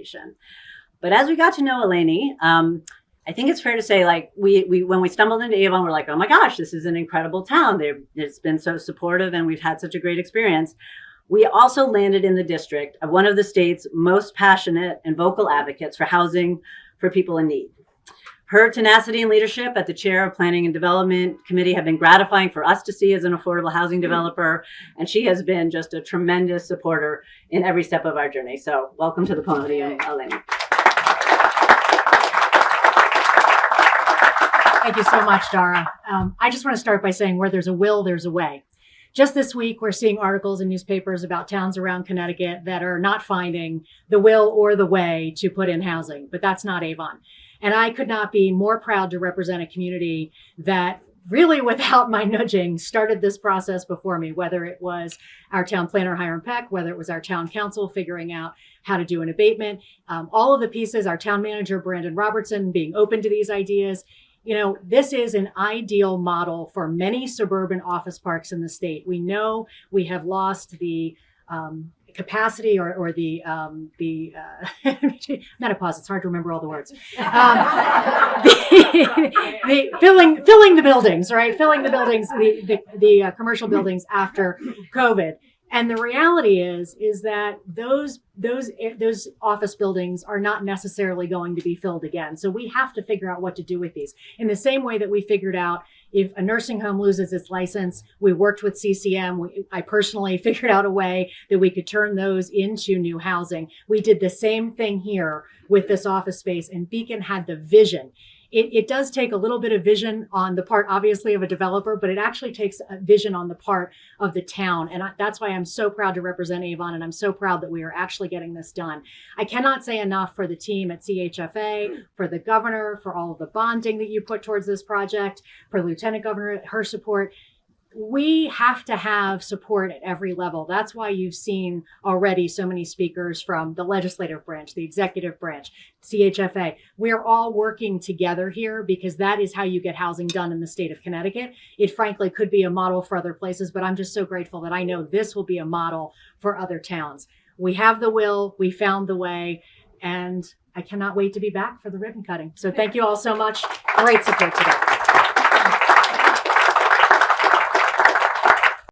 application. But as we got to know Eleni, I think it's fair to say, like, we when we stumbled into Avon, we're like, oh my gosh, this is an incredible town. It's been so supportive and we've had such a great experience. We also landed in the district of one of the state's most passionate and vocal advocates for housing for people in need. Her tenacity and leadership at the chair of Planning and Development Committee have been gratifying for us to see as an affordable housing developer. And she has been just a tremendous supporter in every step of our journey. So welcome to the podium, Eleni. Thank you so much, Dara. I just want to start by saying where there's a will, there's a way. Just this week, we're seeing articles in newspapers about towns around Connecticut that are not finding the will or the way to put in housing, but that's not Avon. And I could not be more proud to represent a community that really, without my nudging, started this process before me, whether it was our town planner, Hiram Peck, whether it was our town council figuring out how to do an abatement, all of the pieces, our town manager, Brandon Robertson, being open to these ideas. You know, this is an ideal model for many suburban office parks in the state. We know we have lost the capacity or the menopause. It's hard to remember all the words. Filling the buildings, right? Filling the buildings, the commercial buildings after COVID. And the reality is that those office buildings are not necessarily going to be filled again. So we have to figure out what to do with these. In the same way that we figured out if a nursing home loses its license, we worked with CCM. I personally figured out a way that we could turn those into new housing. We did the same thing here with this office space, and Beacon had the vision. It does take a little bit of vision on the part, obviously, of a developer, but it actually takes a vision on the part of the town. And that's why I'm so proud to represent Avon, and I'm so proud that we are actually getting this done. I cannot say enough for the team at CHFA, for the governor, for all of the bonding that you put towards this project, for Lieutenant Governor, her support. We have to have support at every level. That's why you've seen already so many speakers from the legislative branch, the executive branch, CHFA. We're all working together here because that is how you get housing done in the state of Connecticut. It frankly could be a model for other places, but I'm just so grateful that I know this will be a model for other towns. We have the will, we found the way, and I cannot wait to be back for the ribbon cutting. So thank you all so much. Great support today.